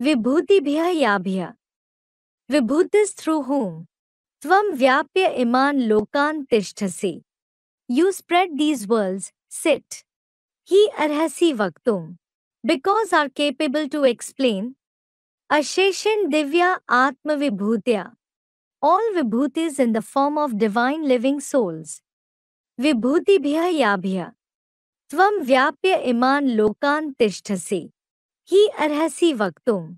विभूतिभ्यः याभ्यः विभूतिस् through whom त्वं व्याप्य इमान् लोकान् तिष्ठसि. You spread these worlds, sit. He arhasi vaktum. Because are capable to explain. Asheshin divya atma vibhutya. All vibhutis in the form of divine living souls. Vibhutibhya yabhya. Tvam vyapya iman lokan tishtasi. He arhasi vaktum.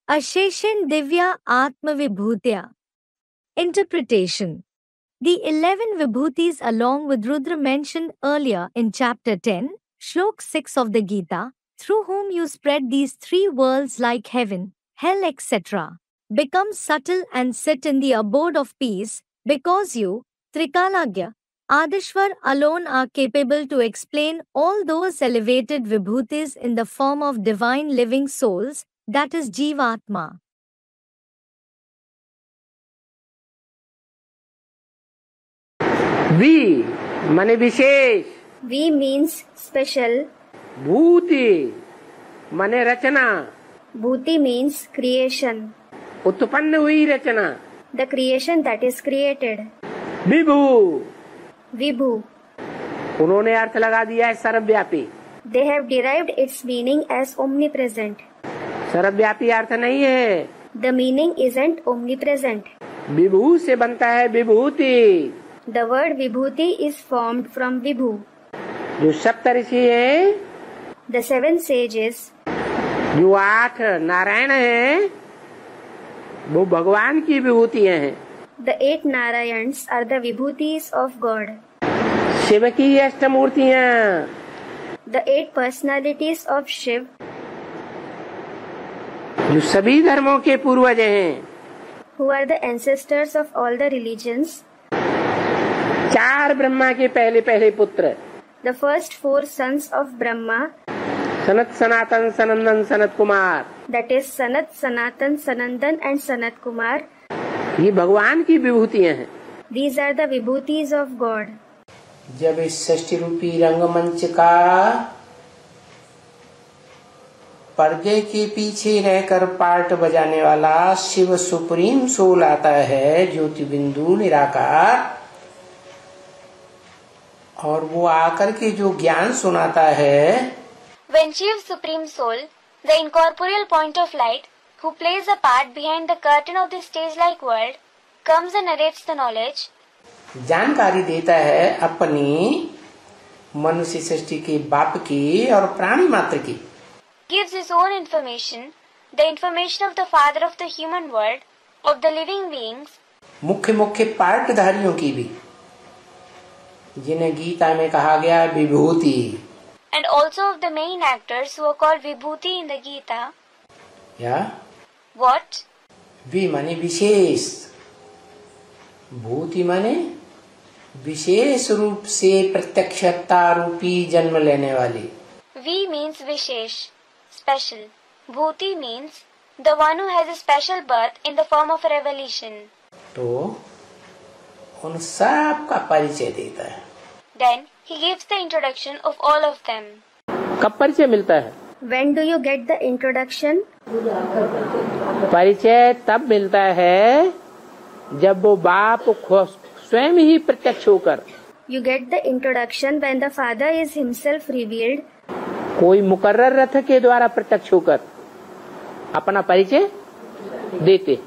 Asheshin divya atma vibhutya. Interpretation. The 11 vibhutis along with Rudra mentioned earlier in chapter 10, Shlok 6 of the Gita, through whom you spread these three worlds like heaven, hell etc., become subtle and sit in the abode of peace, because you, Trikalagya, Adishwar alone are capable to explain all those elevated vibhutis in the form of divine living souls, that is Jivatma. वी माने विशेष. वी means special. भूति माने रचना. Bhuti means creation. उत्पन्न हुई रचना. The creation that is created. Vibhu. Vibhu. उन्होंने अर्थ लगा दिया है सर्वव्यापी. They have derived its meaning as omnipresent. सर्वव्यापी अर्थ नहीं है. The meaning isn't omnipresent. विभु से बनता है विभूति. The word vibhuti is formed from vibhu. जो सप्तऋषि है, The 7 sages, जो 8 नारायण है, वो भगवान की विभूतियाँ हैं. the 8 Narayans are the vibhutis of God. Shiv की अष्टमूर्तियाँ, The 8 personalities of Shiv, जो सभी धर्मों के पूर्वज हैं. who are the ancestors of all the religions. 4 Brahma के पहले पहले पुत्र. The first 4 sons of Brahma, Sanat Sanatan Sanandan Sanat Kumar. that is Sanat, Sanatan, Sanandan and Sanat Kumar. ये भगवान की विभूतियाँ हैं. These are the vibhutis of God. जब इस सृष्टि रूपी रंगमंच का पर्दे के पीछे रहकर पार्ट बजाने वाला शिव सुप्रीम सोल आता है, ज्योति बिंदु निराकार, और वो आकर के जो ज्ञान सुनाता है. When Shiv Supreme Soul, the incorporeal point of light, who plays a part behind the curtain of the stage-like world, comes and narrates the knowledge, जानकारी देता है अपनी मनुष्य सृष्टि के बाप की और प्राणी मात्र की. gives his own information, the information of the father of the human world, of the living beings, मुख्य मुख्य पार्टधारियों की भी, जिन्हें गीता में कहा गया विभूति. and also of the main actors who are called Vibhuti in the Gita. या What? वी माने विशेष, भूति माने विशेष रूप से प्रत्यक्षता रूपी जन्म लेने वाली. V means Vishesh, special. Bhuti means the one who has a special birth in the form of a revelation. तो उन सब का परिचय देता है. Then he gives the introduction of all of them. कब परिचय मिलता है? When do you get the introduction? परिचय तब मिलता है जब वो बाप स्वयं ही प्रत्यक्ष होकर. You get the introduction when the Father is himself revealed. कोई मुकर्रर रथ के द्वारा प्रत्यक्ष होकर अपना परिचय देते.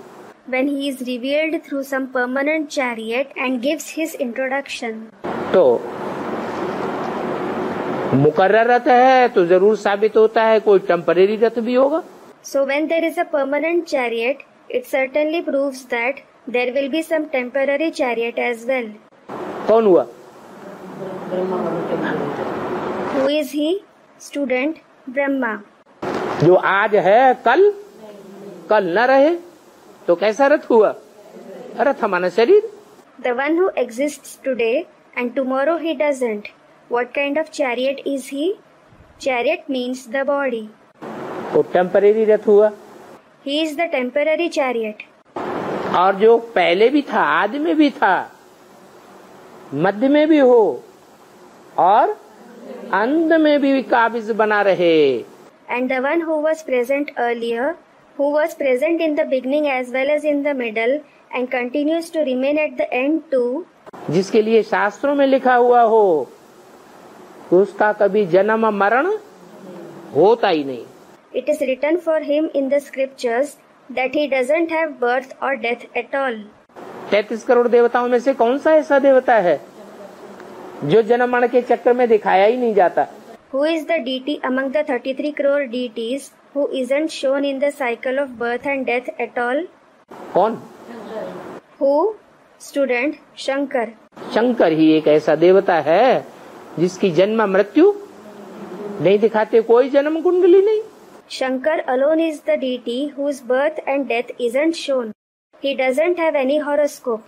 When he is revealed through some permanent chariot and gives his introduction. तो मुकर्रर रथ है तो जरूर साबित होता है कोई टेम्परेरी रथ भी होगा. So when there is a permanent chariot, it certainly proves that there will be some temporary chariot as well. कौन हुआ? Who is he? Student Brahma. जो आज है कल न रहे तो कैसा रथ हुआ? रथ माना शरीर. The one who exists today and tomorrow he doesn't. What kind of chariot is he? Chariot means the body. तो टेम्परेरी रथ हुआ. He is the temporary chariot. और जो पहले भी था, आदि में भी था, मध्य में भी हो और अंत में भी काबिज बना रहे. And the one who was present earlier, who was present in the beginning as well as in the middle and continues to remain at the end too, जिसके लिए शास्त्रों में लिखा हुआ हो कि उसका कभी जन्म मरण होता ही नहीं। it is written for him in the scriptures that he doesn't have birth or death at all. 33 crore देवताओं में से कौन सा ऐसा देवता है जो जन्म मरण के चक्कर में दिखाया ही नहीं जाता? Who is the deity among the 33 crore deities who isn't shown in the cycle of birth and death at all? कौन? Who? Student Shankar. शंकर ही एक ऐसा देवता है जिसकी जन्म मृत्यु नहीं दिखाते, कोई जन्म कुंडली नहीं। Shankar alone is the deity whose birth and death isn't shown. He doesn't have any horoscope.